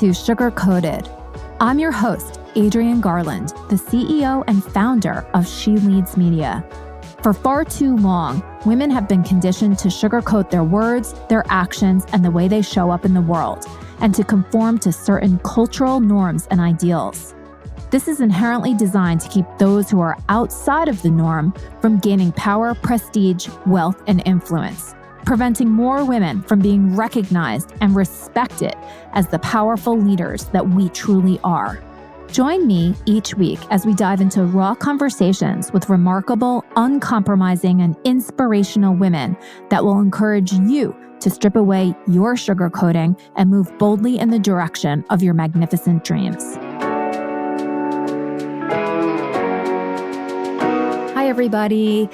to Sugar Coated. I'm your host, Adrienne Garland, the CEO and founder of She Leads Media. For far too long, women have been conditioned to sugarcoat their words, their actions, and the way they show up in the world, and to conform to certain cultural norms and ideals. This is inherently designed to keep those who are outside of the norm from gaining power, prestige, wealth, and influence, preventing more women from being recognized and respected as the powerful leaders that we truly are. Join me each week as we dive into raw conversations with remarkable, uncompromising, and inspirational women that will encourage you to strip away your sugarcoating and move boldly in the direction of your magnificent dreams. Hi, everybody.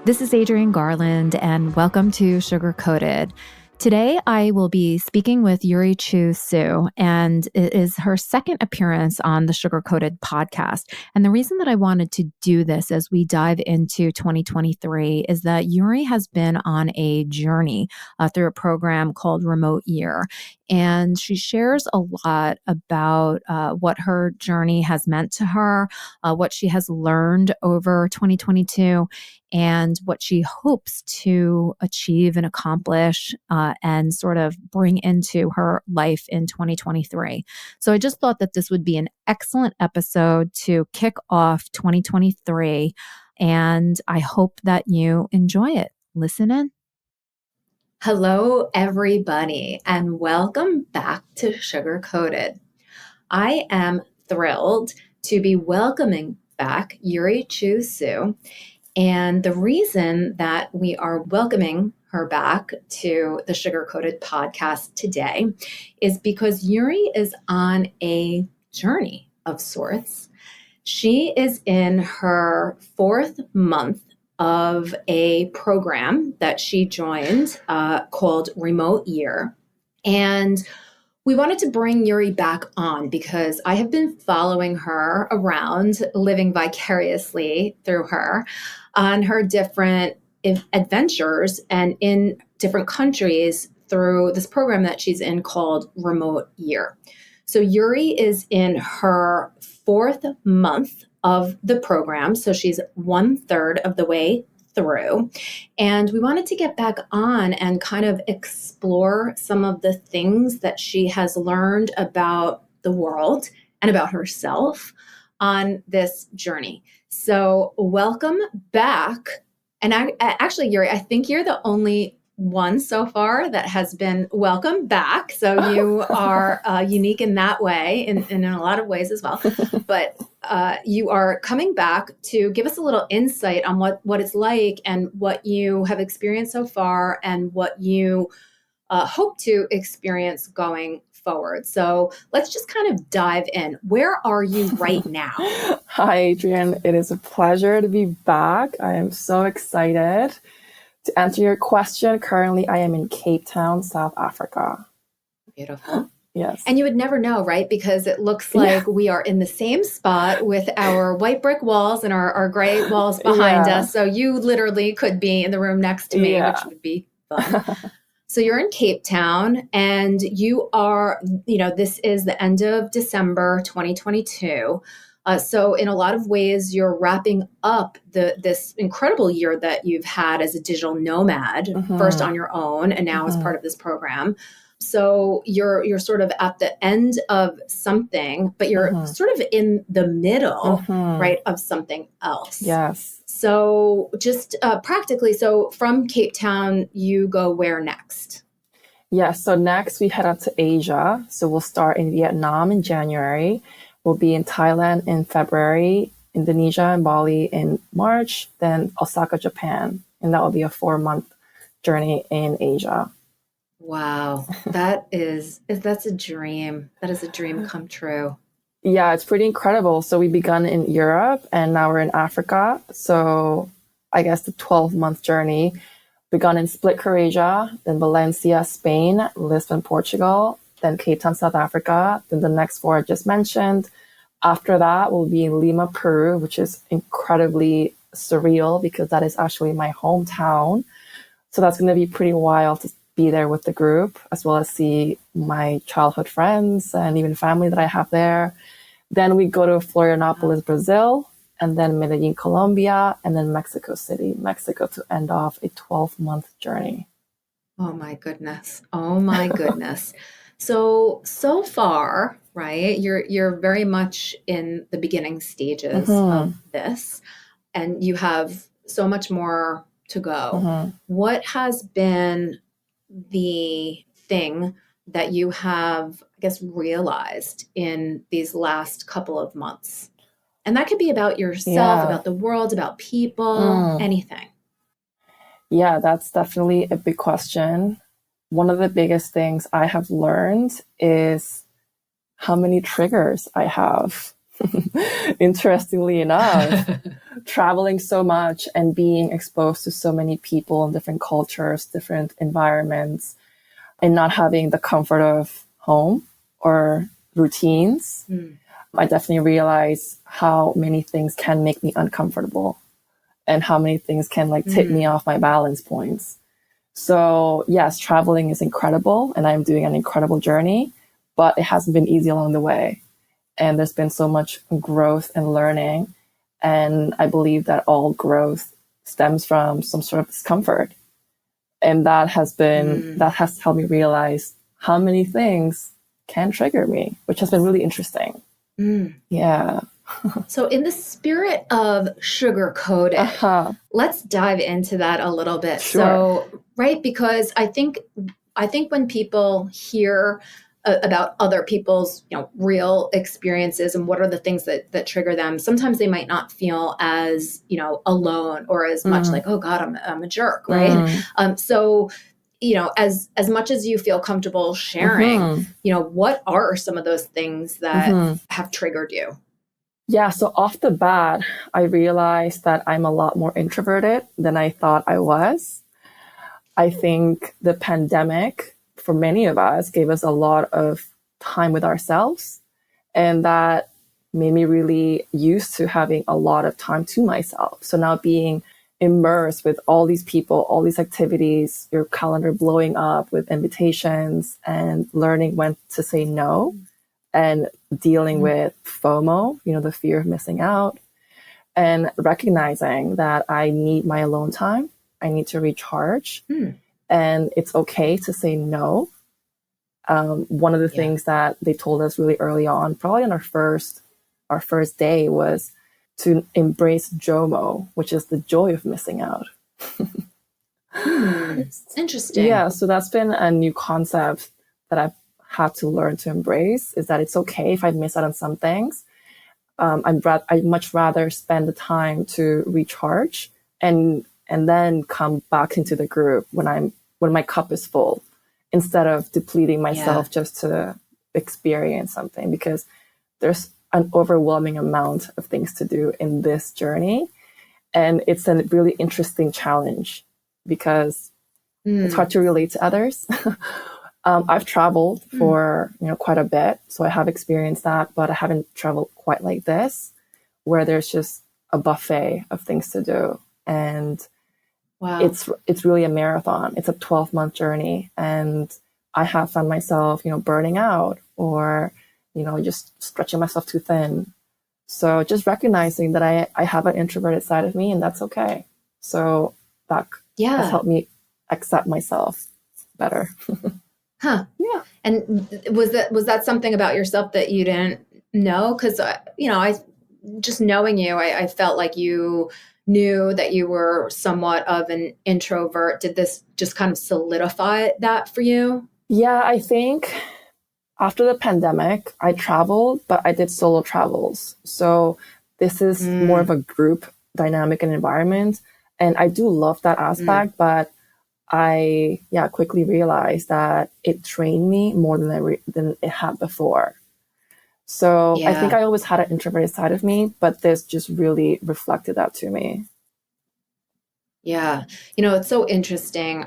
This is Adrienne Garland, and welcome to Sugar Coated. Today, I will be speaking with Yuri Chu Su, and it is her second appearance on the Sugar Coated podcast. And the reason that I wanted to do this as we dive into 2023 is that Yuri has been on a journey through a program called Remote Year. And she shares a lot about what her journey has meant to her, what she has learned over 2022, and what she hopes to achieve and accomplish and sort of bring into her life in 2023. So I just thought that this would be an excellent episode to kick off 2023, and I hope that you enjoy it. Listen in. Hello, everybody, and welcome back to Sugar Coated. I am thrilled to be welcoming back Yuri Chu Su. And the reason that we are welcoming her back to the Sugar Coated podcast today is because Yuri is on a journey of sorts. She is in her fourth month of a program that she joined called Remote Year. And we wanted to bring Yuri back on because I have been following her around, living vicariously through her on her different adventures and in different countries through this program that she's in called Remote Year. So Yuri is in her fourth month of the program. So she's 1/3 of the way through. And we wanted to get back on and kind of explore some of the things that she has learned about the world and about herself on this journey. So welcome back. And actually, Yuri, I think you're the only one so far that has been welcome back. So you are unique in that way, and in a lot of ways as well. But you are coming back to give us a little insight on what it's like and what you have experienced so far and what you hope to experience going forward. So let's just kind of dive in. Where are you right now? Hi, Adrienne. It is a pleasure to be back. I am so excited. To answer your question, currently I am in Cape Town, South Africa. Beautiful. Yes. And you would never know, right? Because it looks like we are in the same spot with our white brick walls and our gray walls behind us. So you literally could be in the room next to me, which would be fun. So you're in Cape Town and you are, this is the end of December 2022. So in a lot of ways, you're wrapping up this incredible year that you've had as a digital nomad, first on your own and now as part of this program. So you're sort of at the end of something, but you're sort of in the middle, right, of something else. Yes. So just practically, so from Cape Town, you go where next? Yes. So next we head out to Asia. So we'll start in Vietnam in January. We'll be in Thailand in February, Indonesia and Bali in March, then Osaka, Japan. And that will be a 4-month journey in Asia. Wow. That's a dream. That is a dream come true. Yeah, it's pretty incredible. So we begun in Europe and now we're in Africa. So I guess the 12-month journey begun in Split, Croatia, then Valencia, Spain, Lisbon, Portugal, then Cape Town, South Africa, then the next 4 I just mentioned. After that, we'll be in Lima, Peru, which is incredibly surreal because that is actually my hometown. So that's going to be pretty wild to be there with the group, as well as see my childhood friends and even family that I have there. Then we go to Florianopolis, Brazil, and then Medellin, Colombia, and then Mexico City, Mexico, to end off a 12-month journey. Oh my goodness. Oh my goodness. So far, right? You're very much in the beginning stages of this, and you have so much more to go. What has been the thing that you have, I guess, realized in these last couple of months? And that could be about yourself, about the world, about people, anything. Yeah, that's definitely a big question. One of the biggest things I have learned is how many triggers I have. Interestingly enough, traveling so much and being exposed to so many people in different cultures, different environments, and not having the comfort of home or routines, I definitely realize how many things can make me uncomfortable and how many things can like tip me off my balance points. So yes, traveling is incredible and I'm doing an incredible journey, but it hasn't been easy along the way. And there's been so much growth and learning. And I believe that all growth stems from some sort of discomfort. And that has helped me realize how many things can trigger me, which has been really interesting. Yeah. So in the spirit of sugar coated, let's dive into that a little bit. Sure. So, right, because I think when people hear about other people's, real experiences and what are the things that trigger them, sometimes they might not feel as, alone or as much like, oh God, I'm a jerk, right? So, as much as you feel comfortable sharing, what are some of those things that have triggered you? Yeah, so off the bat, I realized that I'm a lot more introverted than I thought I was. I think the pandemic, for many of us, gave us a lot of time with ourselves. And that made me really used to having a lot of time to myself. So now being immersed with all these people, all these activities, your calendar blowing up with invitations and learning when to say no and dealing with FOMO, the fear of missing out, and recognizing that I need my alone time. I need to recharge and it's okay to say no. One of the things that they told us really early on, probably on our first day, was to embrace JOMO, which is the joy of missing out. Interesting. Yeah, so that's been a new concept that I've had to learn to embrace, is that it's okay if I miss out on some things. I'd much rather spend the time to recharge and then come back into the group when my cup is full, instead of depleting myself just to experience something, because there's an overwhelming amount of things to do in this journey. And it's a really interesting challenge because it's hard to relate to others. I've traveled for, quite a bit. So I have experienced that, but I haven't traveled quite like this, where there's just a buffet of things to do. And it's really a marathon. It's a 12-month journey. And I have found myself, burning out or, just stretching myself too thin. So just recognizing that I have an introverted side of me, and that's okay. So that has helped me accept myself better. Huh. Yeah. And was that something about yourself that you didn't know? Because, I just knowing you, I felt like you knew that you were somewhat of an introvert. Did this just kind of solidify that for you? Yeah, I think after the pandemic, I traveled, but I did solo travels. So this is more of a group dynamic and environment. And I do love that aspect, but I quickly realized that it trained me more than it had before. So I think I always had an introverted side of me, but this just really reflected that to me. Yeah. It's so interesting.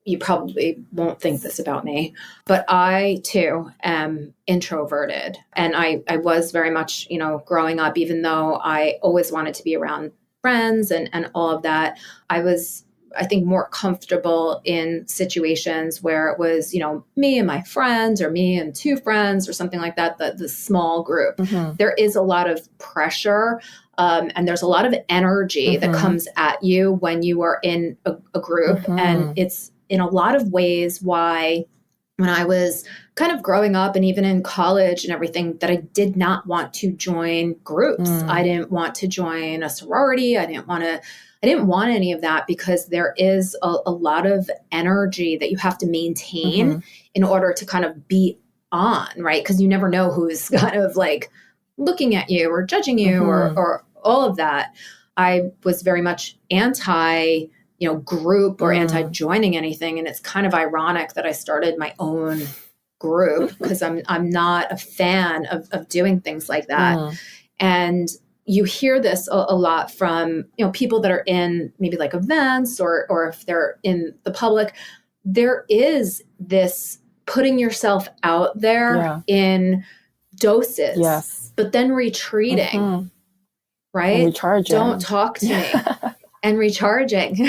You probably won't think this about me, but I too am introverted. And I was very much, growing up, even though I always wanted to be around friends and all of that, I was I think, more comfortable in situations where it was, me and my friends or me and two friends or something like that, the small group. There is a lot of pressure and there's a lot of energy that comes at you when you are in a group. And it's in a lot of ways why when I was kind of growing up and even in college and everything, that I did not want to join groups. I didn't want to join a sorority. I didn't want any of that because there is a lot of energy that you have to maintain in order to kind of be on, right? Because you never know who's kind of like looking at you or judging you or all of that. I was very much anti group or anti-joining anything. And it's kind of ironic that I started my own group because I'm not a fan of doing things like that. And you hear this a lot from, people that are in maybe like events or if they're in the public. There is this putting yourself out there in doses, but then retreating, right? And recharging. Don't talk to me. And recharging.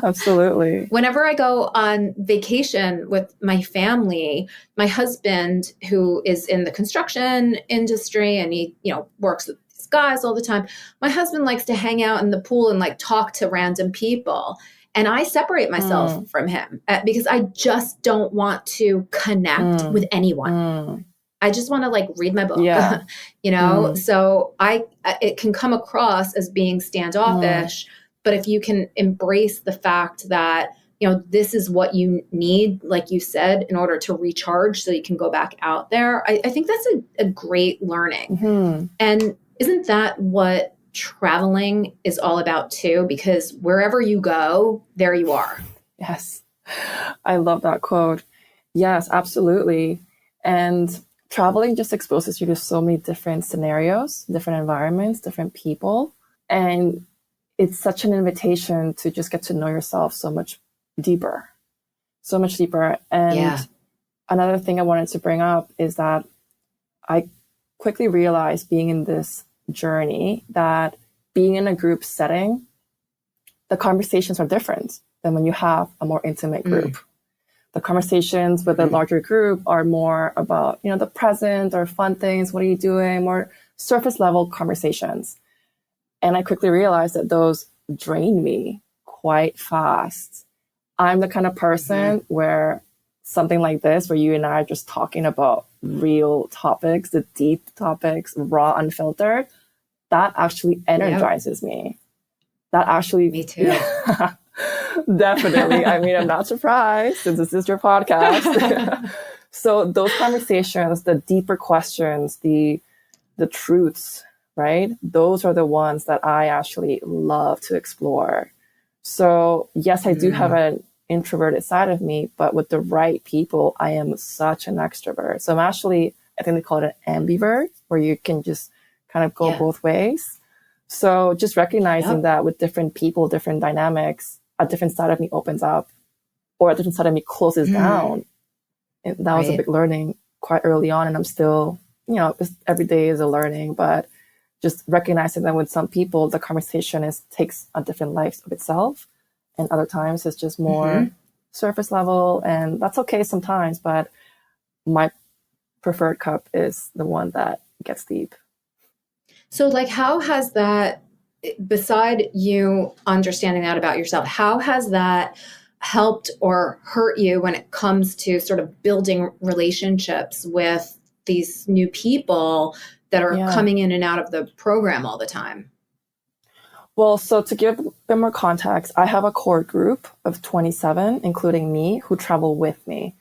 Absolutely. Whenever I go on vacation with my family, my husband, who is in the construction industry and he, works with these guys all the time, my husband likes to hang out in the pool and like talk to random people. And I separate myself from him because I just don't want to connect with anyone. I just want to like read my book, So it can come across as being standoffish. But if you can embrace the fact that, this is what you need, like you said, in order to recharge so you can go back out there, I think that's a great learning. And isn't that what traveling is all about too? Because wherever you go, there you are. Yes. I love that quote. Yes, absolutely. And traveling just exposes you to so many different scenarios, different environments, different people. And it's such an invitation to just get to know yourself so much deeper. And another thing I wanted to bring up is that I quickly realized being in this journey that being in a group setting, the conversations are different than when you have a more intimate group. The conversations with a larger group are more about, the present or fun things. What are you doing? More surface level conversations. And I quickly realized that those drain me quite fast. I'm the kind of person where something like this, where you and I are just talking about real topics, the deep topics, raw, unfiltered, that actually energizes me. That actually... Me too. Yeah, definitely. I mean, I'm not surprised since this is your podcast. So those conversations, the deeper questions, the truths, right? Those are the ones that I actually love to explore. So yes, I do have an introverted side of me, but with the right people, I am such an extrovert. So I'm actually, I think they call it an ambivert, where you can just kind of go both ways. So just recognizing that with different people, different dynamics, a different side of me opens up or a different side of me closes down. And that was a big learning quite early on. And I'm still, every day is a learning, but just recognizing that with some people, the conversation takes a different life of itself. And other times it's just more surface level. And that's okay sometimes, but my preferred cup is the one that gets deep. So like, how has that, beside you understanding that about yourself, how has that helped or hurt you when it comes to sort of building relationships with these new people that are coming in and out of the program all the time? Well, so to give a bit more context, I have a core group of 27, including me, who travel with me.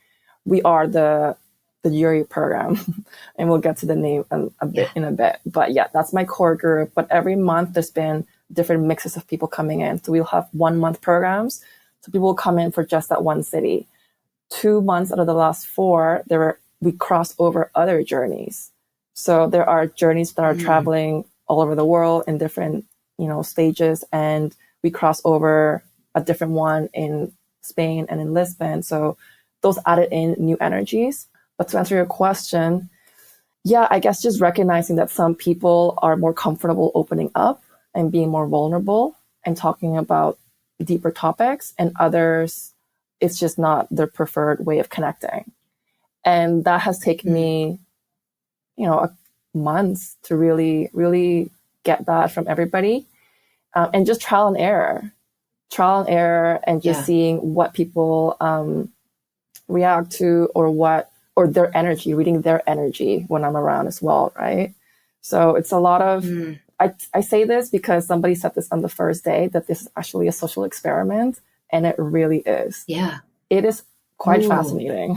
We are the Yuri program, and we'll get to the name in a bit. But yeah, that's my core group. But every month there's been different mixes of people coming in. So we'll have 1 month programs. So people will come in for just that one city. 2 months out of the last 4, we cross over other journeys. So there are journeys that are traveling all over the world in different, stages, and we cross over a different one in Spain and in Lisbon. So those added in new energies. But to answer your question, I guess just recognizing that some people are more comfortable opening up and being more vulnerable and talking about deeper topics, and others, it's just not their preferred way of connecting. And that has taken me, months to really, really get that from everybody. And just trial and error, and just seeing what people react to, or their energy, reading their energy when I'm around as well, right? So it's a lot of, I say this because somebody said this on the first day, that this is actually a social experiment, and it really is. Yeah. It is quite fascinating.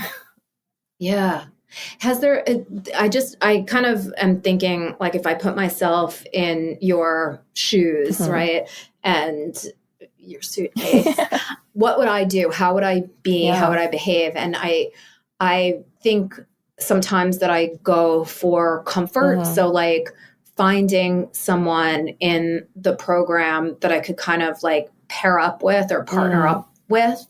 Yeah. Has there, I kind of am thinking, like, if I put myself in your shoes, right, and your suitcase, what would I do? How would I be? How would I behave? And I think sometimes that I go for comfort. So like finding someone in the program that I could kind of like pair up with or partner up with,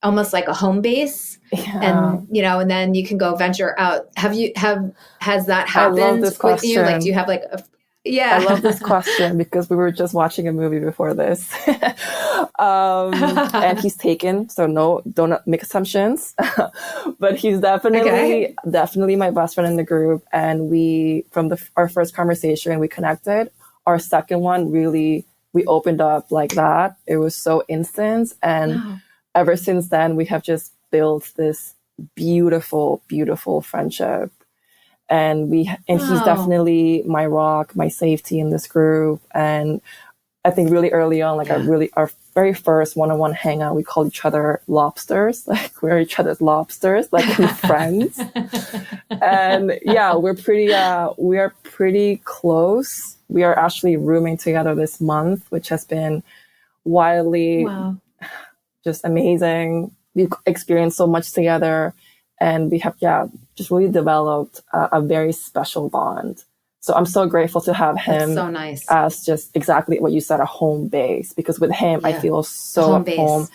almost like a home base. And, and then you can go venture out. Has that happened? I love this question. With you? Like, do you have like I love this question because we were just watching a movie before this. And he's taken, so don't make assumptions. But he's definitely my best friend in the group. And from our first conversation, we connected. Our second one, really, we opened up like that. It was so instant. And ever since then, we have just built this beautiful, beautiful friendship. And he's definitely my rock, my safety in this group. And I think really early on, like our very first one-on-one hangout, we call each other lobsters. Like we're each other's lobsters, like friends. And we are pretty close. We are actually rooming together this month, which has been wildly just amazing. We've experienced so much together. And we have, just really developed a very special bond. So I'm so grateful to have him as just exactly what you said, a home base. Because with him, I feel so at home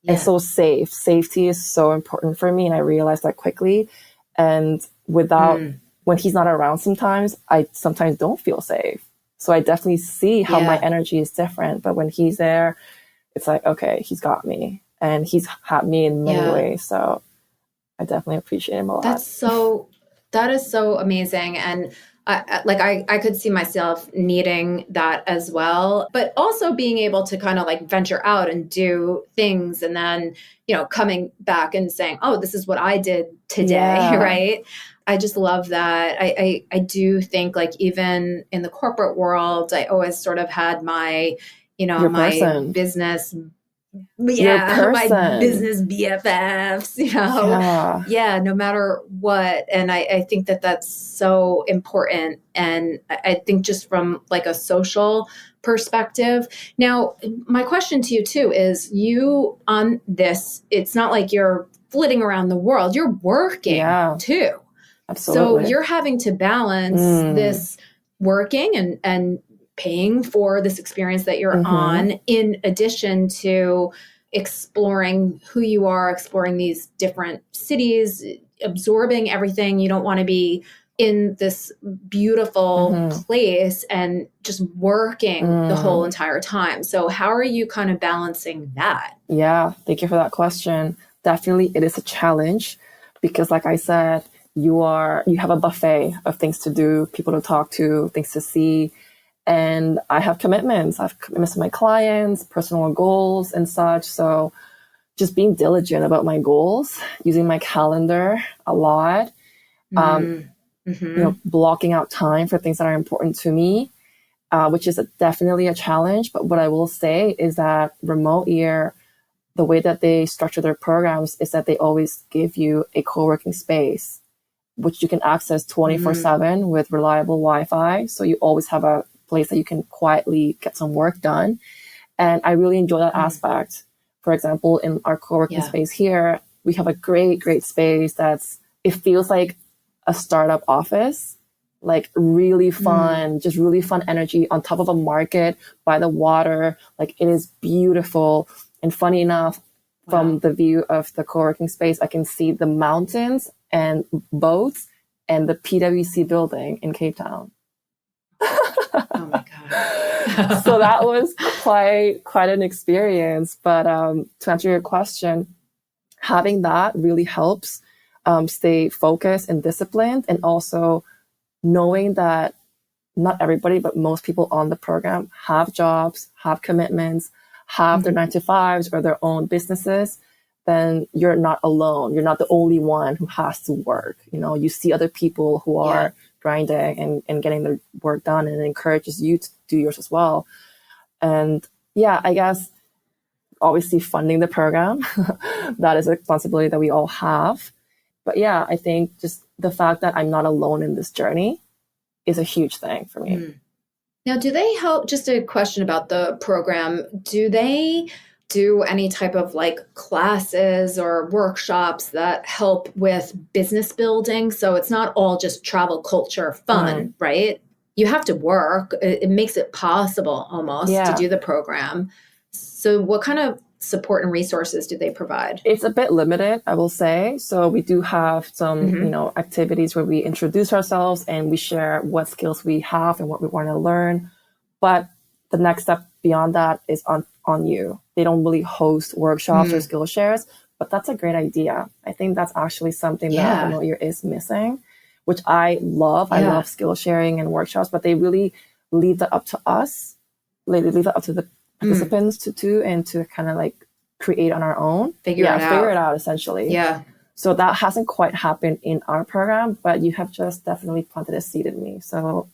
and so safe. Safety is so important for me. And I realized that quickly. And when he's not around sometimes, I sometimes don't feel safe. So I definitely see how my energy is different. But when he's there, it's like, okay, he's got me. And he's had me in many ways. So I definitely appreciate him a lot. That is so amazing. And I could see myself needing that as well, but also being able to kind of like venture out and do things and then, coming back and saying, oh, this is what I did today. Right. I just love that. I do think like even in the corporate world, I always sort of had my, my business my business BFFs, no matter what. And I think that that's so important. And I think just from like a social perspective. Now, my question to you too is you on this, it's not like you're flitting around the world, you're working too. Absolutely. So you're having to balance this working and paying for this experience that you're on, in addition to exploring who you are, exploring these different cities, absorbing everything. You don't want to be in this beautiful place and just working the whole entire time. So how are you kind of balancing that? Yeah, thank you for that question. Definitely, it is a challenge because like I said, you have a buffet of things to do, people to talk to, things to see. And I have commitments. I have commitments to my clients, personal goals and such. So just being diligent about my goals, using my calendar a lot, blocking out time for things that are important to me, which is definitely a challenge. But what I will say is that Remote Year, the way that they structure their programs is that they always give you a co-working space, which you can access 24/7 with reliable Wi-Fi. So you always have a place that you can quietly get some work done. And I really enjoy that aspect. For example, in our co-working space here, we have a great space it feels like a startup office, like really fun, just really fun energy on top of a market by the water. Like it is beautiful. And funny enough, from the view of the co-working space, I can see the mountains and boats and the PwC building in Cape Town. Oh my God. So that was quite an experience. But to answer your question, having that really helps stay focused and disciplined, and also knowing that not everybody, but most people on the program have jobs, have commitments, have their 9 to 5s or their own businesses. Then you're not alone. You're not the only one who has to work. You see other people who are grinding and getting their work done, and it encourages you to do yours as well. And I guess obviously funding the program, that is a responsibility that we all have. But I think just the fact that I'm not alone in this journey is a huge thing for me. Now, do they help? Just a question about the program. Do they do any type of like classes or workshops that help with business building? So it's not all just travel, culture, fun, right? You have to work. It makes it possible almost to do the program. So what kind of support and resources do they provide? It's a bit limited, I will say. So we do have some, activities where we introduce ourselves and we share what skills we have and what we want to learn. But the next step beyond that is on you. They don't really host workshops or skill shares, but that's a great idea. I think that's actually something that Familiar is missing, which I love. I love skill sharing and workshops, but they really leave that up to us. They leave that up to the participants to do and to kind of like create on our own. Figure it out essentially. Yeah. So that hasn't quite happened in our program, but you have just definitely planted a seed in me. So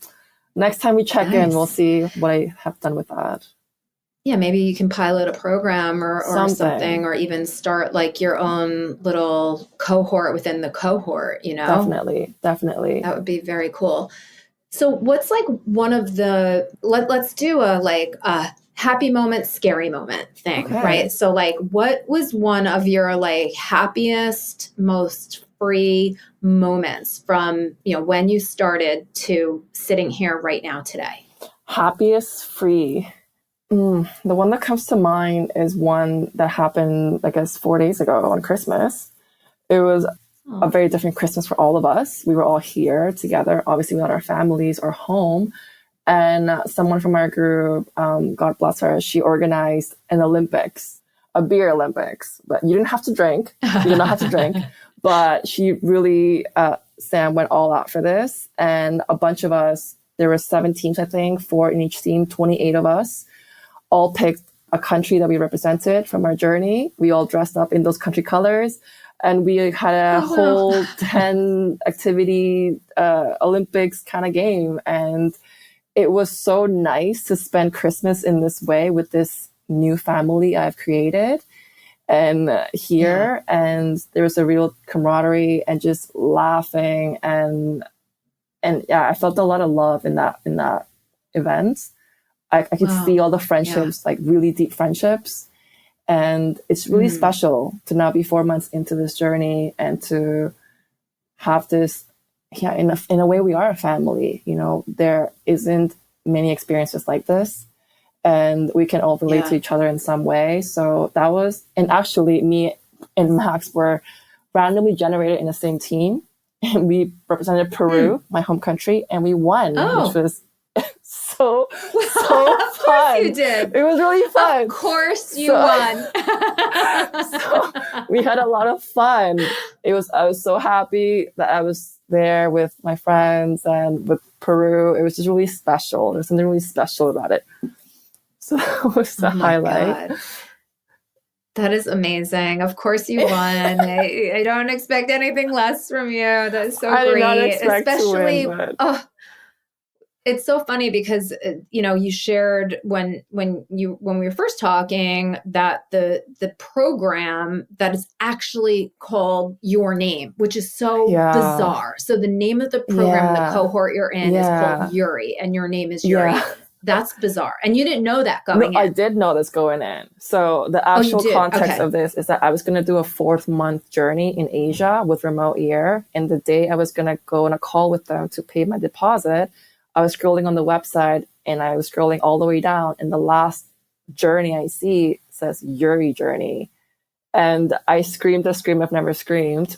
next time we check in, we'll see what I have done with that. Yeah, maybe you can pilot a program or something, or even start like your own little cohort within the cohort, Definitely. That would be very cool. So what's like one of the, let's do a happy moment, scary moment thing, right? So like what was one of your like happiest, most free moments from, when you started to sitting here right now today? Happiest free. The one that comes to mind is one that happened, I guess, 4 days ago on Christmas. It was a very different Christmas for all of us. We were all here together, obviously without our families or home. And someone from our group, God bless her, she organized an Olympics, a beer Olympics. But you didn't have to drink. You did not have to drink. But she really, Sam went all out for this. And a bunch of us, there were 7 teams, I think, 4 in each team, 28 of us, all picked a country that we represented from our journey. We all dressed up in those country colors. And we had a whole 10 activity Olympics kind of game. And it was so nice to spend Christmas in this way with this new family I've created and here. And there was a real camaraderie and just laughing. And I felt a lot of love in that event. I could see all the friendships, like really deep friendships. And it's really special to now be 4 months into this journey and to have this, in a way we are a family. There isn't many experiences like this, and we can all relate to each other in some way. So that was, and actually me and Max were randomly generated in the same team, and we represented Peru, my home country, and we won, which was so fun. Of course you did. It was really fun. Of course you won. So we had a lot of fun. I was so happy that I was there with my friends and with Peru. It was just really special. There's something really special about it. So that was the highlight. God. That is amazing. Of course you won. I don't expect anything less from you. That is so great. I did not expect to win, but... It's so funny because, you shared when we were first talking that the program that is actually called Your Name, which is so bizarre. So the name of the program, the cohort you're in is called Yuri, and your name is Yuri. That's bizarre. And you didn't know that going in. I did know this going in. So the actual context of this is that I was going to do a 4-month journey in Asia with Remote Ear. And the day I was going to go on a call with them to pay my deposit, I was scrolling on the website and I was scrolling all the way down, and the last journey I see says Yuri Journey. And I screamed a scream I've never screamed.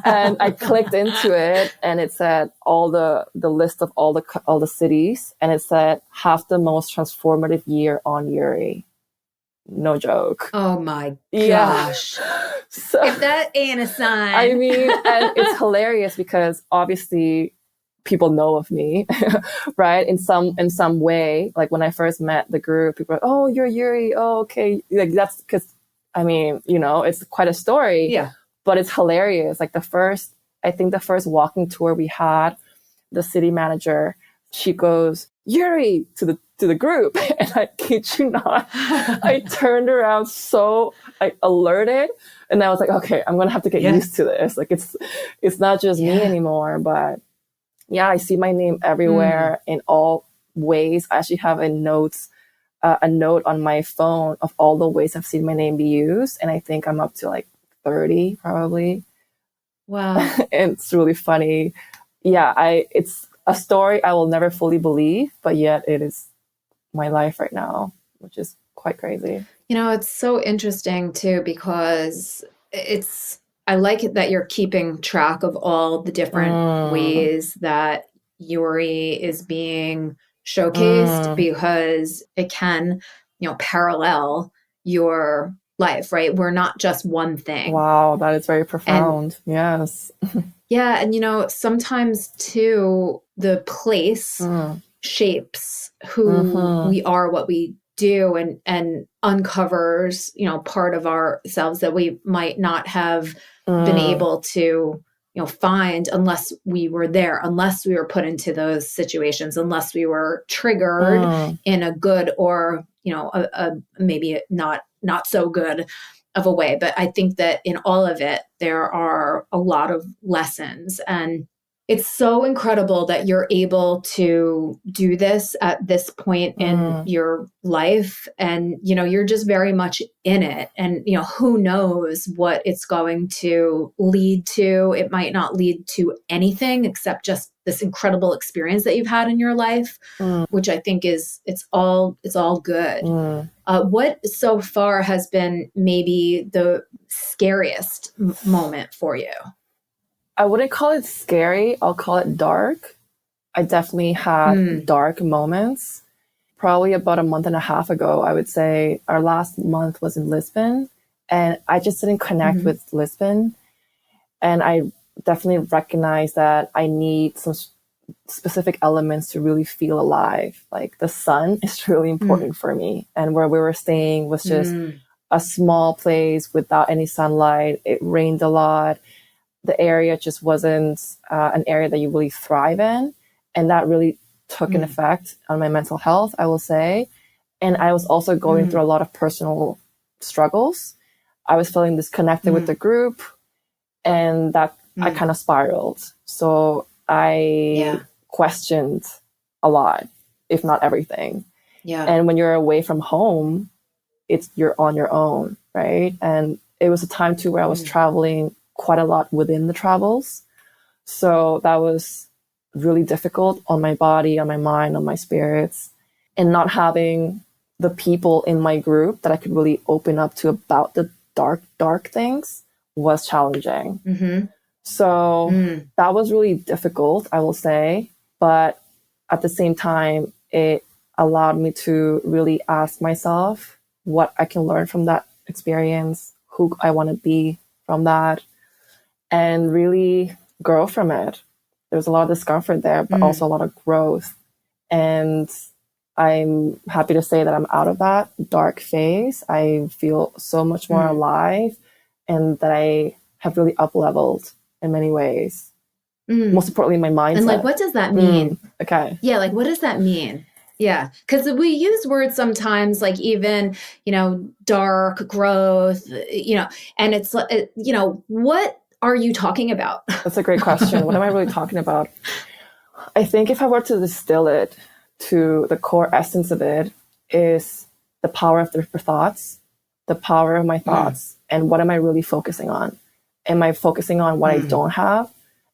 And I clicked into it, and it said all the list of all the cities, and it said have the most transformative year on Yuri. No joke. Oh my Yeah. gosh. So, if that ain't a sign. I mean, and it's hilarious because obviously people know of me, right? In some way, like when I first met the group, people were, oh, you're Yuri. Oh, okay. Like that's because, I mean, it's quite a story. Yeah. But it's hilarious. Like I think the first walking tour we had, the city manager, she goes, Yuri, to the group. And I kid you not, I turned around so alerted. And I was like, okay, I'm going to have to get used to this. Like it's not just me anymore, but yeah, I see my name everywhere in all ways. I actually have a note on my phone of all the ways I've seen my name be used. And I think I'm up to like 30 probably. Wow. And it's really funny. Yeah, it's a story I will never fully believe, but yet it is my life right now, which is quite crazy. It's so interesting too, because I like it that you're keeping track of all the different ways that Yuri is being showcased, because it can, parallel your life, right? We're not just one thing. Wow, that is very profound. Yes. Yeah. And, sometimes too, the place shapes who we are, what we do, and uncovers, part of ourselves that we might not have been able to, find unless we were there, unless we were put into those situations, unless we were triggered in a good or, a maybe not so good of a way. But I think that in all of it, there are a lot of lessons, and it's so incredible that you're able to do this at this point in your life. And, you're just very much in it. And, who knows what it's going to lead to. It might not lead to anything except just this incredible experience that you've had in your life, which I think it's all good. What so far has been maybe the scariest moment for you? I wouldn't call it scary. I'll call it dark. I definitely had dark moments. Probably about a month and a half ago, I would say our last month was in Lisbon, and I just didn't connect with Lisbon. And I definitely recognized that I need some specific elements to really feel alive. Like the sun is really important for me. And where we were staying was just a small place without any sunlight. It rained a lot. The area just wasn't an area that you really thrive in. And that really took an effect on my mental health, I will say. And I was also going through a lot of personal struggles. I was feeling disconnected with the group, and that I kind of spiraled. So I questioned a lot, if not everything. Yeah. And when you're away from home, you're on your own, right? And it was a time too where I was traveling quite a lot within the travels. So that was really difficult on my body, on my mind, on my spirits, and not having the people in my group that I could really open up to about the dark things was challenging. So that was really difficult, I will say. But at the same time, it allowed me to really ask myself what I can learn from that experience, who I want to be from that, and really grow from it. There's a lot of discomfort there, but also a lot of growth. And I'm happy to say that I'm out of that dark phase. I feel so much more alive, and that I have really up-leveled in many ways. Most importantly, my mindset. And like, what does that mean? Okay. Yeah, like, what does that mean? Yeah, because we use words sometimes like even, dark, growth, and it's, what are you talking about? That's a great question. What am I really talking about? I think if I were to distill it to the core essence of it, is the power of the thoughts, the power of my thoughts, and what am I really focusing on? Am I focusing on what I don't have?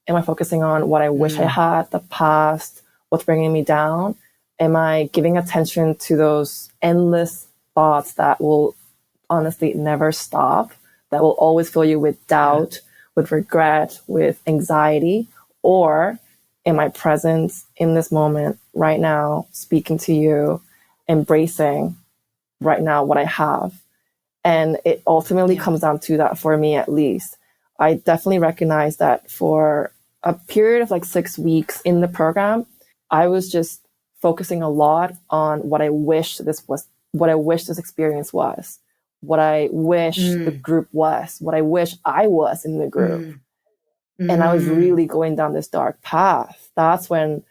Am I focusing on what I wish I had, the past, what's bringing me down? Am I giving attention to those endless thoughts that will honestly never stop, that will always fill you with doubt, with regret, with anxiety? Or am I present in this moment right now, speaking to you, embracing right now what I have? And it ultimately comes down to that for me, at least. I definitely recognize that for a period of like 6 weeks in the program, I was just focusing a lot on what I wish this experience was, what I wish the group was, what I wish I was in the group. And I was really going down this dark path. That's when,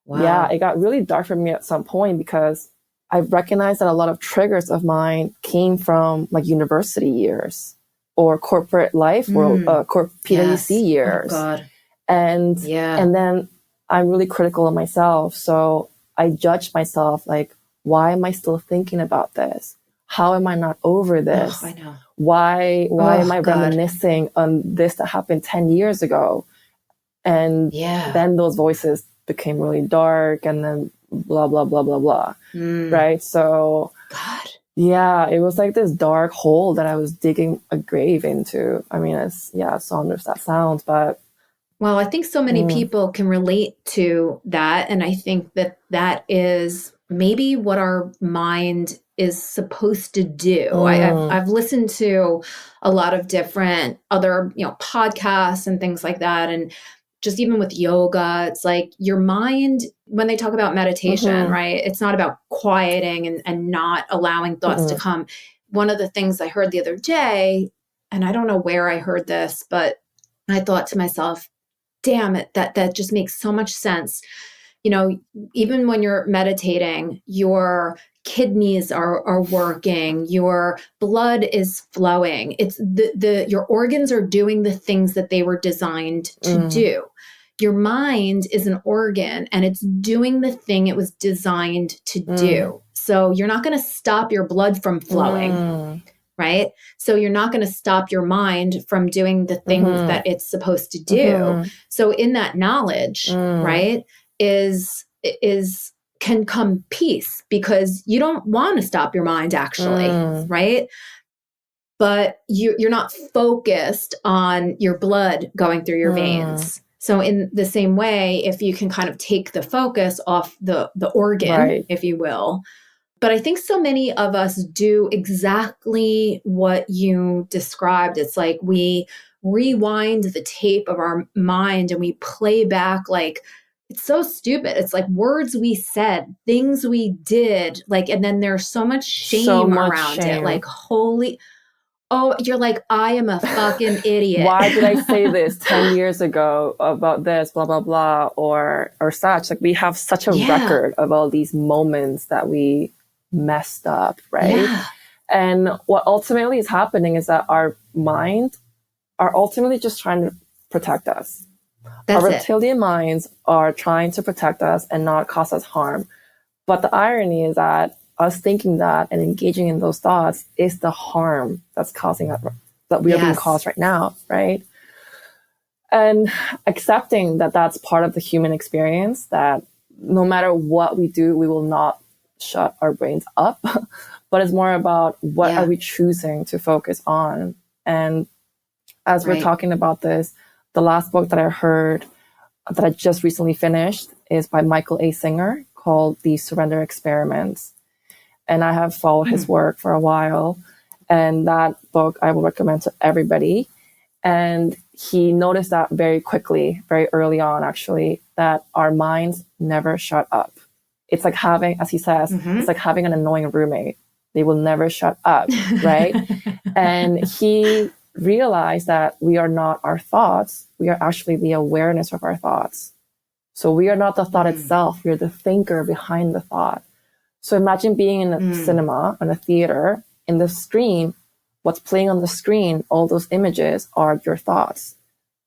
it got really dark for me at some point, because I recognized that a lot of triggers of mine came from like university years or corporate life or PwC years. Oh, God. And then I'm really critical of myself. So I judge myself, like, why am I still thinking about this? How am I not over this? I know. Why am I reminiscing on this that happened 10 years ago? And then those voices became really dark, and then blah, blah, blah, blah, blah. Right? So, it was like this dark hole that I was digging a grave into. I mean, as somber as that sounds, but. Well, I think so many people can relate to that. And I think that that is maybe what our mind is supposed to do. I've listened to a lot of different other, podcasts and things like that. And just even with yoga, it's like your mind, when they talk about meditation, right? It's not about quieting and not allowing thoughts to come. One of the things I heard the other day, and I don't know where I heard this, but I thought to myself, damn it, that just makes so much sense. Even when you're meditating, your kidneys are working, your blood is flowing. It's your organs are doing the things that they were designed to do. Your mind is an organ, and it's doing the thing it was designed to do. So you're not going to stop your blood from flowing. Right? So you're not going to stop your mind from doing the things that it's supposed to do. So in that knowledge, right, can come peace, because you don't want to stop your mind, actually, right? But you're not focused on your blood going through your veins. So in the same way, if you can kind of take the focus off the organ, if you will. But I think so many of us do exactly what you described. It's like we rewind the tape of our mind and we play back, like, it's so stupid. It's like words we said, things we did, like, and then there's so much shame around it. Like, you're like, I am a fucking idiot. Why did I say this 10 years ago about this, blah, blah, blah, or such? Like, we have such a record of all these moments that we messed up, right? And what ultimately is happening is that our mind are ultimately just trying to protect us. Our reptilian minds are trying to protect us and not cause us harm. But the irony is that us thinking that and engaging in those thoughts is the harm that's causing us, that we are being caused right now, right? And accepting that that's part of the human experience, that no matter what we do, we will not shut our brains up, but it's more about what are we choosing to focus on. And as we're talking about this, the last book that I heard, that I just recently finished, is by Michael A. Singer, called The Surrender Experiments. And I have followed his work for a while. And that book I will recommend to everybody. And he noticed that very quickly, very early on, actually, that our minds never shut up. It's like having, as he says, it's like having an annoying roommate. They will never shut up, right? And he realized that we are not our thoughts. We are actually the awareness of our thoughts. So we are not the thought itself. We are the thinker behind the thought. So imagine being in a cinema, in a theater, in the screen. What's playing on the screen, all those images are your thoughts.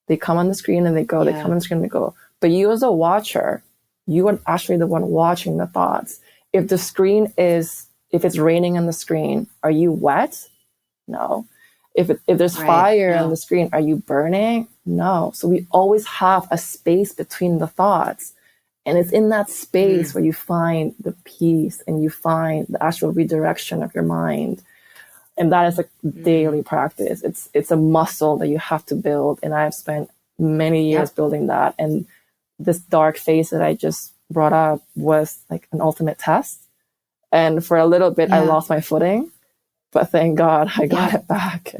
They come on the screen and they go, they come on the screen and they go. But you as a watcher, you are actually the one watching the thoughts. If it's raining on the screen, are you wet? No. If there's fire on the screen, are you burning? No. So we always have a space between the thoughts. And it's in that space where you find the peace and you find the actual redirection of your mind. And that is a daily practice. It's a muscle that you have to build. And I've spent many years building that. And this dark phase that I just brought up was like an ultimate test. And for a little bit, I lost my footing, but thank God I got it back.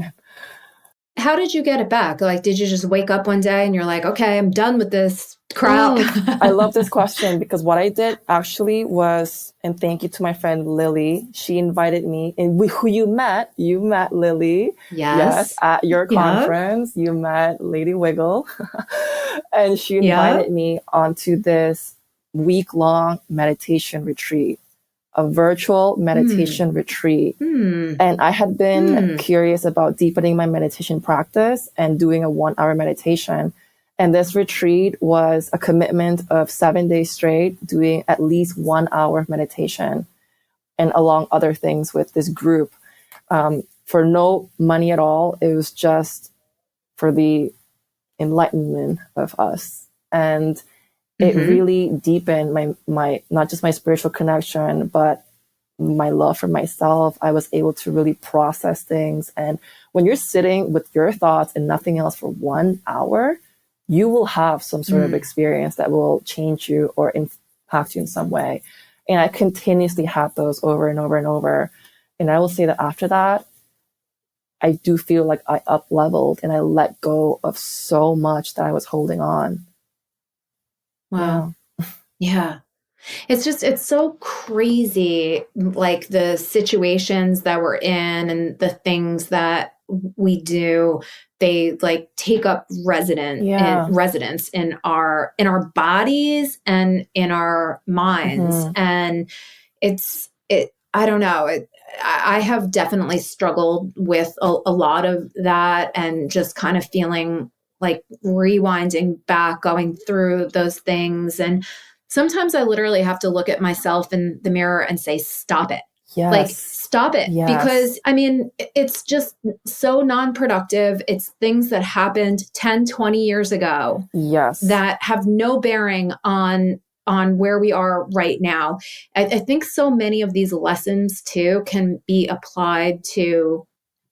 How did you get it back? Like, did you just wake up one day and you're like, okay, I'm done with this crowd? I love this question because what I did actually was, and thank you to my friend Lily, she invited me, and who you met Lily. Yes, at your conference, you met Lady Wiggle. And she invited me onto this week-long meditation retreat, a virtual meditation retreat. And I had been curious about deepening my meditation practice and doing a 1-hour meditation. And this retreat was a commitment of 7 days straight, doing at least 1 hour of meditation and along other things with this group, for no money at all. It was just for the enlightenment of us. And it really deepened my not just my spiritual connection, but my love for myself. I was able to really process things. And when you're sitting with your thoughts and nothing else for 1 hour, you will have some sort of experience that will change you or impact you in some way. And I continuously had those over and over and over. And I will say that after that, I do feel like I up-leveled and I let go of so much that I was holding on. Wow. Yeah. It's so crazy, like the situations that we're in and the things that we do, they like take up residence in our bodies and in our minds. And I don't know. I have definitely struggled with a lot of that, and just kind of feeling like rewinding back, going through those things. And sometimes I literally have to look at myself in the mirror and say, stop it. Like, stop it. Because I mean, it's just so non-productive. It's things that happened 10, 20 years ago that have no bearing on where we are right now. I think so many of these lessons too can be applied to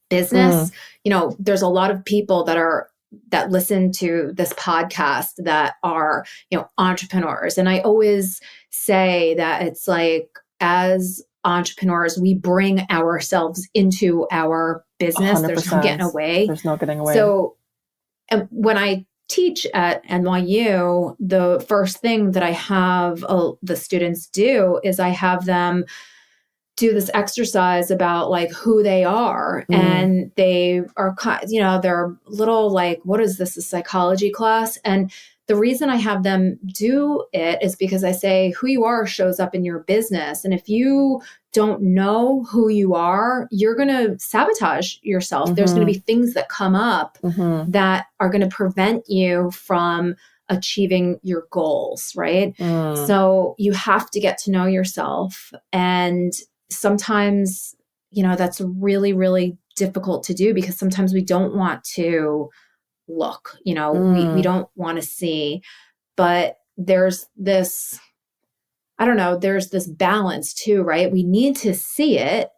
business. You know, there's a lot of people that listen to this podcast that are, you know, entrepreneurs. And I always say that it's like, as entrepreneurs, we bring ourselves into our business. 100%. There's no getting away. There's no getting away. So when I teach at NYU, the first thing that I have the students do is I have them do this exercise about like who they are. And they are, you know, they're little like, what is this, a psychology class? And the reason I have them do it is because I say who you are shows up in your business. And if you don't know who you are, you're going to sabotage yourself. There's going to be things that come up that are going to prevent you from achieving your goals, right? So you have to get to know yourself. And sometimes, you know, that's really, really difficult to do because sometimes we don't want to look, you know, we don't want to see, but there's this, I don't know, there's this balance too, right? We need to see it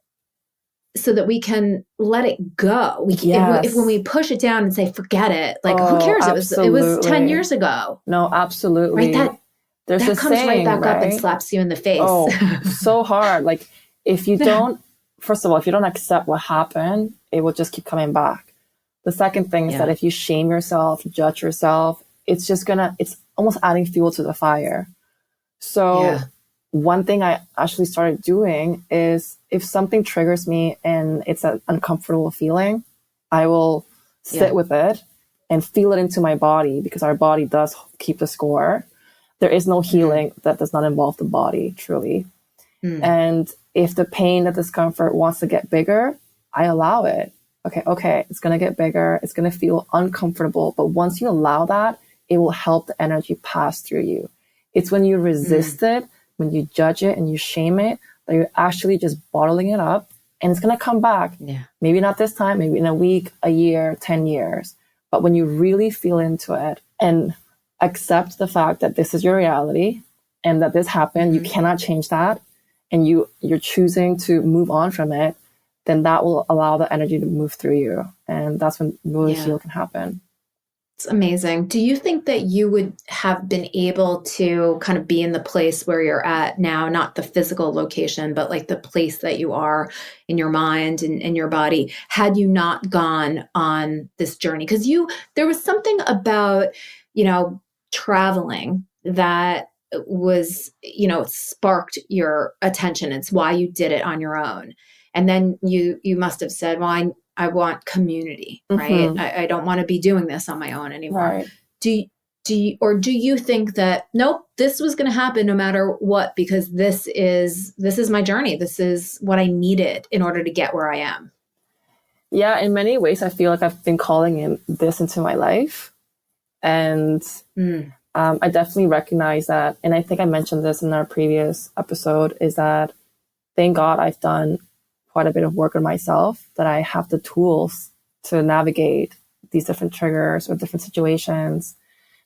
so that we can let it go. If when we push it down and say, forget it, like who cares? It was 10 years ago. No, absolutely. Right? That comes right back up and slaps you in the face. Oh, so hard. Like if you don't, first of all, if you don't accept what happened, it will just keep coming back. The second thing is that if you shame yourself, judge yourself, it's almost adding fuel to the fire. So one thing I actually started doing is if something triggers me and it's an uncomfortable feeling, I will sit with it and feel it into my body, because our body does keep the score. There is no healing that does not involve the body, truly. And if the pain, the discomfort wants to get bigger, I allow it. Okay, it's going to get bigger. It's going to feel uncomfortable. But once you allow that, it will help the energy pass through you. It's when you resist it, when you judge it and you shame it, that you're actually just bottling it up, and it's going to come back. Maybe not this time, maybe in a week, a year, 10 years. But when you really feel into it and accept the fact that this is your reality and that this happened, you cannot change that, and you're choosing to move on from it, then that will allow the energy to move through you. And that's when really heal can happen. It's amazing. Do you think that you would have been able to kind of be in the place where you're at now, not the physical location, but like the place that you are in your mind and in your body, had you not gone on this journey? Because there was something about, traveling that was, sparked your attention. It's why you did it on your own. And then you must have said, well, I want community, right? I don't want to be doing this on my own anymore. Right. Do you think that, nope, this was going to happen no matter what, because this is my journey. This is what I needed in order to get where I am. Yeah. In many ways, I feel like I've been calling this into my life. And I definitely recognize that. And I think I mentioned this in our previous episode, is that thank God I've done quite a bit of work on myself, that I have the tools to navigate these different triggers or different situations.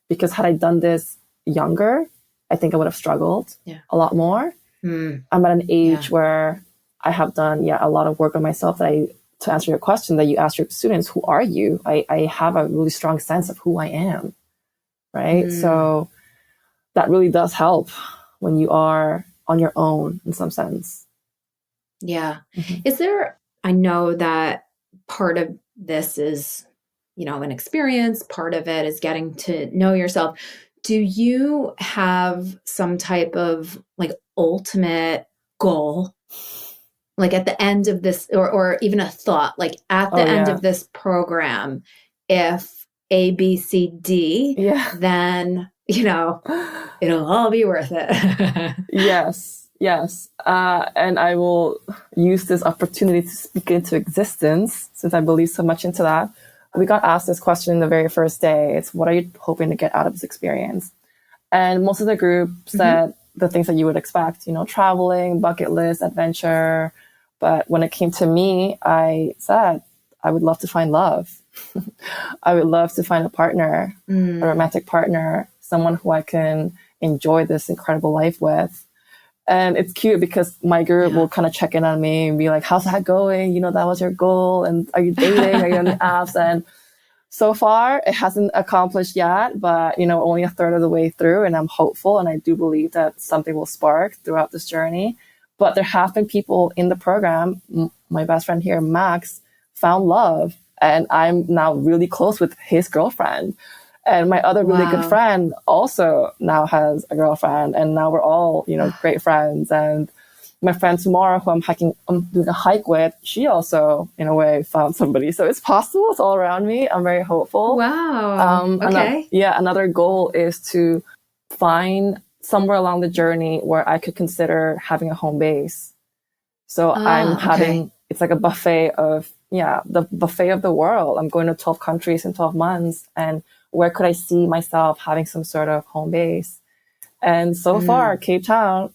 Because had I done this younger, I think I would have struggled a lot more. I'm at an age where I have done a lot of work on myself, that to answer your question that you asked your students, who are you? I have a really strong sense of who I am, right? So that really does help when you are on your own in some sense. Yeah. I know that part of this is, an experience, part of it is getting to know yourself. Do you have some type of like ultimate goal, like at the end of this, or even a thought, like at the end of this program, if A, B, C, D, then, it'll all be worth it. Yes. And I will use this opportunity to speak into existence, since I believe so much into that. We got asked this question in the very first day. It's, what are you hoping to get out of this experience? And most of the group said the things that you would expect, traveling, bucket list, adventure. But when it came to me, I said, I would love to find love. I would love to find a partner, a romantic partner, someone who I can enjoy this incredible life with. And it's cute because my group will kind of check in on me and be like, how's that going? That was your goal. And are you dating? Are you on the apps? And so far, it hasn't accomplished yet, but, only a third of the way through. And I'm hopeful. And I do believe that something will spark throughout this journey. But there have been people in the program. My best friend here, Max, found love. And I'm now really close with his girlfriend. And my other really good friend also now has a girlfriend. And now we're all, great friends. And my friend tomorrow, who I'm doing a hike with, she also, in a way, found somebody. So it's possible. It's all around me. I'm very hopeful. Wow. Okay. Another goal is to find somewhere along the journey where I could consider having a home base. So I'm having, it's like a buffet of, the buffet of the world. I'm going to 12 countries in 12 months. And where could I see myself having some sort of home base? And so far, Cape Town,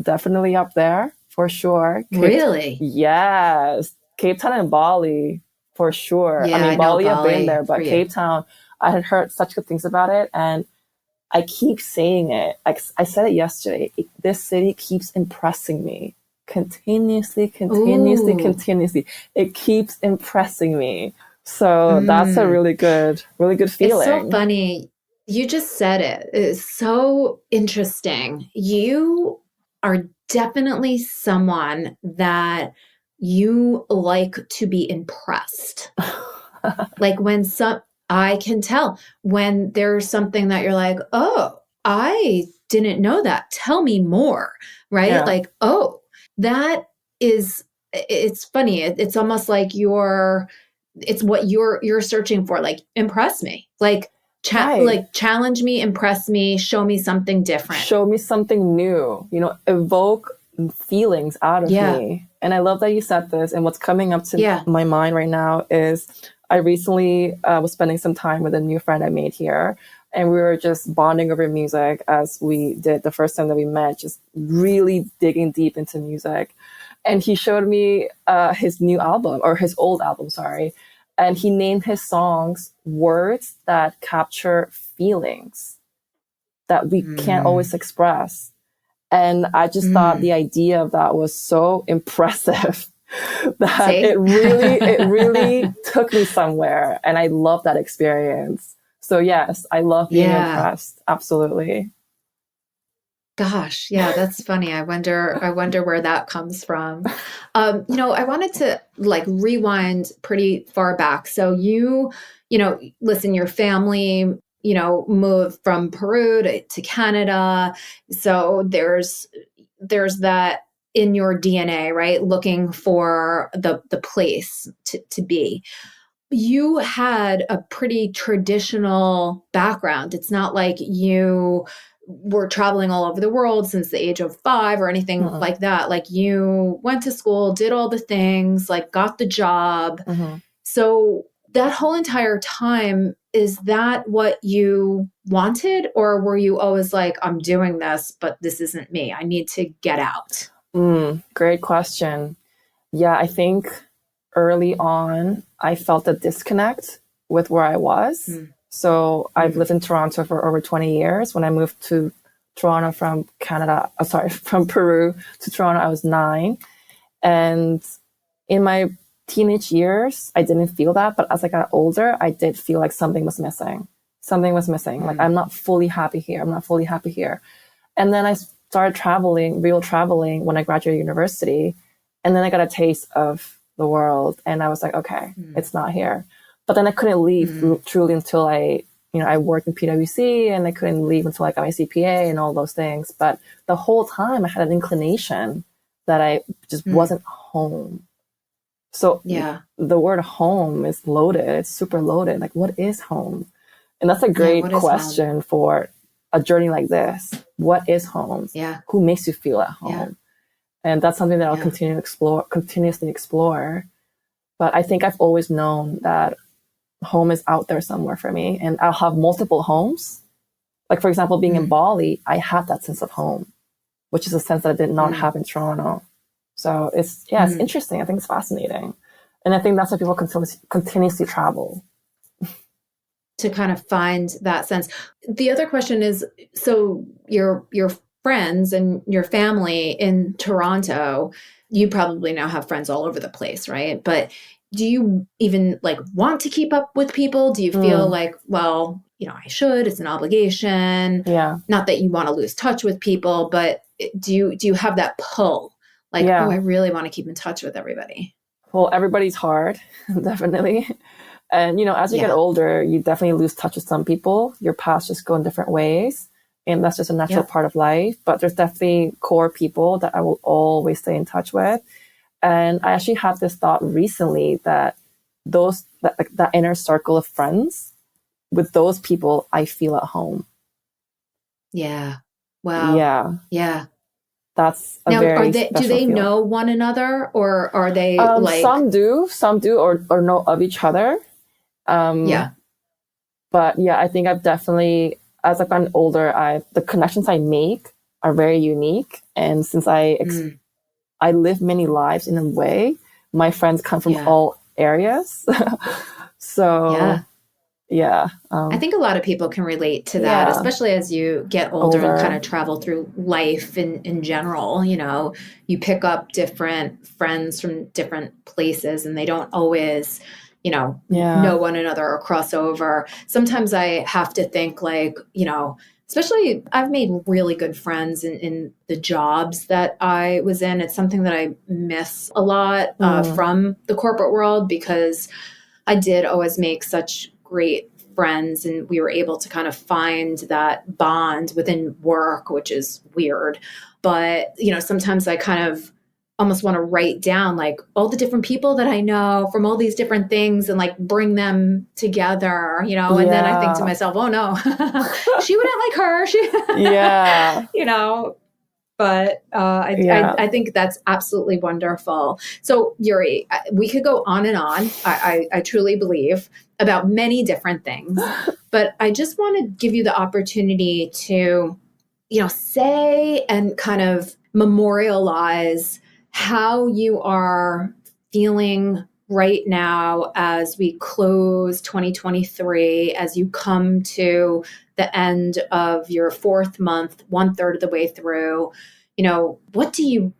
definitely up there for sure. Really? Yes. Cape Town and Bali, for sure. Yeah, I mean, Bali, I've been there, but for Cape Town, I had heard such good things about it. And I keep saying it. I said it yesterday. This city keeps impressing me. Continuously. It keeps impressing me. So that's a really good feeling. It's so funny. You just said it. It's so interesting. You are definitely someone that you like to be impressed. Like I can tell when there's something that you're like, oh, I didn't know that. Tell me more, right? Yeah. Like, oh, it's funny. It's almost like it's what you're searching for. Like, impress me. Like, like challenge me, impress me, show me something different. Show me something new, evoke feelings out of me. And I love that you said this. And what's coming up to my mind right now is I recently was spending some time with a new friend I made here. And we were just bonding over music, as we did the first time that we met, just really digging deep into music. And he showed me his new album, or his old album, sorry. And he named his songs words that capture feelings that we can't always express. And I just thought the idea of that was so impressive. that See? it really took me somewhere, and I love that experience. So yes, I love being Yeah. impressed. Absolutely. Gosh, yeah, that's funny. I wonder where that comes from. I wanted to like rewind pretty far back. So listen, your family, moved from Peru to Canada. So there's that in your DNA, right? Looking for the place to be. You had a pretty traditional background. It's not like you were traveling all over the world since the age of 5 or anything Mm-mm. like that. Like you went to school, did all the things, like got the job. Mm-hmm. So that whole entire time, is that what you wanted? Or were you always like, I'm doing this, but this isn't me. I need to get out? Great question. Yeah, I think early on, I felt a disconnect with where I was. Mm. So I've Mm. lived in Toronto for over 20 years. When I moved to Toronto from from Peru to Toronto, I was 9. And in my teenage years, I didn't feel that. But as I got older, I did feel like something was missing. Something was missing. Like, I'm not fully happy here. I'm not fully happy here. And then I started real traveling when I graduated university. And then I got a taste of the world. And I was like, okay, it's not here. But then I couldn't leave truly until I worked in PwC, and I couldn't leave until I got my CPA and all those things. But the whole time I had an inclination that I just wasn't home. So Yeah. the word home is loaded. It's super loaded. Like, what is home? And that's a great question for a journey like this. What is home? Yeah. Who makes you feel at home? Yeah. And that's something that I'll continuously explore. But I think I've always known that home is out there somewhere for me, and I'll have multiple homes. Like, for example, being in Bali, I had that sense of home, which is a sense that I did not have in Toronto. So it's interesting. I think it's fascinating. And I think that's why people continuously travel. To kind of find that sense. The other question is, so your friends and your family in Toronto, you probably now have friends all over the place, right? But do you even like want to keep up with people? Do you feel like, well, I should, it's an obligation. Yeah. Not that you want to lose touch with people, but do you have that pull? Like, oh, I really want to keep in touch with everybody. Well, everybody's hard, definitely. And, as you get older, you definitely lose touch with some people. Your paths just go in different ways. And that's just a natural part of life. But there's definitely core people that I will always stay in touch with. And I actually had this thought recently that that inner circle of friends, with those people, I feel at home. Yeah. Wow. Yeah. Yeah. That's a very special do they feeling. know one another, or are they like... Some do, or know of each other. Yeah. But yeah, I think I've definitely, as I've gotten older, the connections I make are very unique. And since I live many lives in a way, my friends come from all areas. So yeah. I think a lot of people can relate to that, especially as you get older and kind of travel through life in general. You pick up different friends from different places, and they don't always, know one another or cross over. Sometimes I have to think like, especially I've made really good friends in the jobs that I was in. It's something that I miss a lot from the corporate world, because I did always make such great friends, and we were able to kind of find that bond within work, which is weird. But, sometimes I kind of almost want to write down like all the different people that I know from all these different things and like bring them together, and then I think to myself, oh no, she wouldn't like her. But I think that's absolutely wonderful. So Yuri, we could go on and on. I truly believe about many different things, but I just want to give you the opportunity to, say and kind of memorialize how you are feeling right now as we close 2023, as you come to the end of your 4th month, 1/3 of the way through. What do you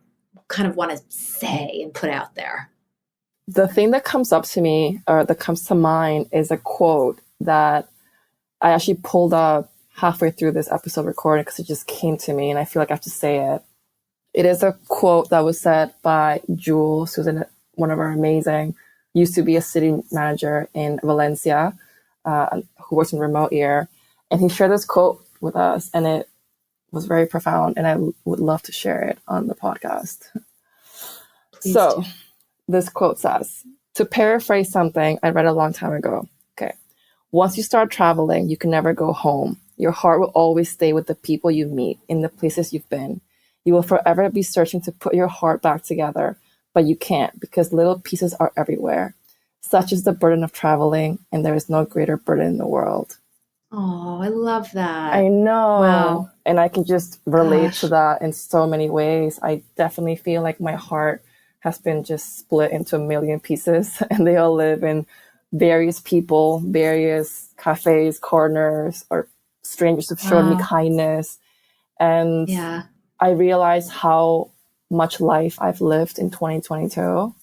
kind of want to say and put out there? The thing that comes up to me or that comes to mind is a quote that I actually pulled up halfway through this episode recording because it just came to me and I feel like I have to say it. It is a quote that was said by Jules, who's one of our amazing, used to be a city manager in Valencia, who works in remote ear. And he shared this quote with us and it was very profound and I would love to share it on the podcast. Please so do. This quote says, to paraphrase something I read a long time ago, okay, once you start traveling, you can never go home. Your heart will always stay with the people you meet in the places you've been. You will forever be searching to put your heart back together, but you can't because little pieces are everywhere. Such is the burden of traveling, and there is no greater burden in the world. Oh, I love that. I know. Wow. And I can just relate to that in so many ways. I definitely feel like my heart has been just split into a million pieces, and they all live in various people, various cafes, corners, or strangers have shown me kindness. And I realized how much life I've lived in 2022.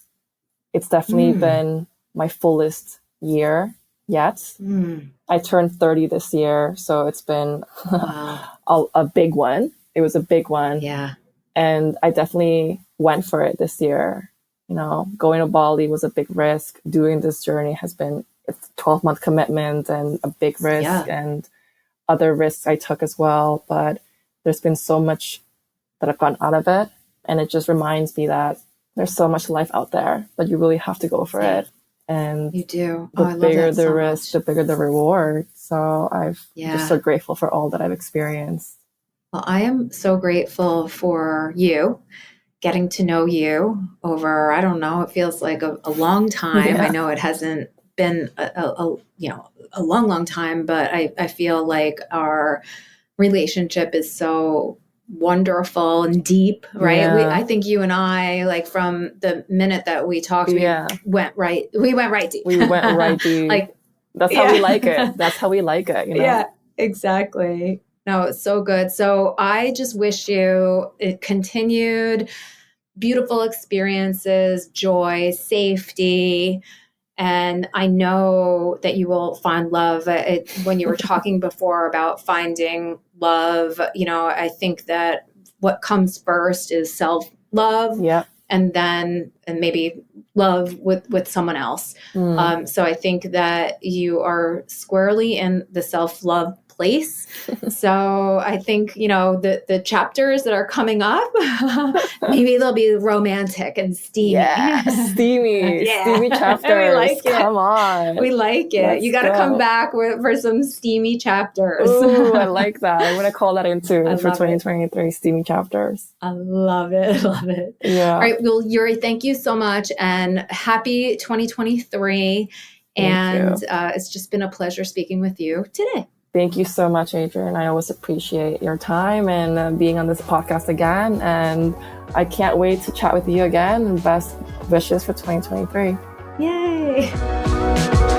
It's definitely been my fullest year yet. I turned 30 this year, so it's been a big one. It was a big one. Yeah. And I definitely went for it this year. You know, going to Bali was a big risk. Doing this journey has been a 12-month commitment and a big risk, and other risks I took as well. But there's been so much that I've gotten out of it. And it just reminds me that there's so much life out there, but you really have to go for it. And you do. The bigger the risk, the bigger the reward. So I'm just so grateful for all that I've experienced. Well, I am so grateful for you, getting to know you over, I don't know, it feels like a long time. I know it hasn't been a long time, but I feel like our relationship is so wonderful and deep, right? I think you and I, like from the minute that we talked, we went right deep. We went right deep. Like that's how we like it. That's how we like it. You know? Yeah, exactly. No, it's so good. So I just wish you continued beautiful experiences, joy, safety. And I know that you will find love. When you were talking before about finding love, you know, I think that what comes first is self-love. Yeah. And then maybe love with someone else. So I think that you are squarely in the self-love place. So I think, you know, the chapters that are coming up, maybe they'll be romantic and steamy. Yeah, steamy chapters. We like it. Come on. We like it. You got to come back for some steamy chapters. Ooh, I like that. I'm going to call that into for 2023, steamy chapters. I love it. Love it. Yeah. All right. Well, Yuri, thank you so much and happy 2023. It's just been a pleasure speaking with you today. Thank you so much, Adrian. I always appreciate your time and being on this podcast again. And I can't wait to chat with you again. And best wishes for 2023. Yay.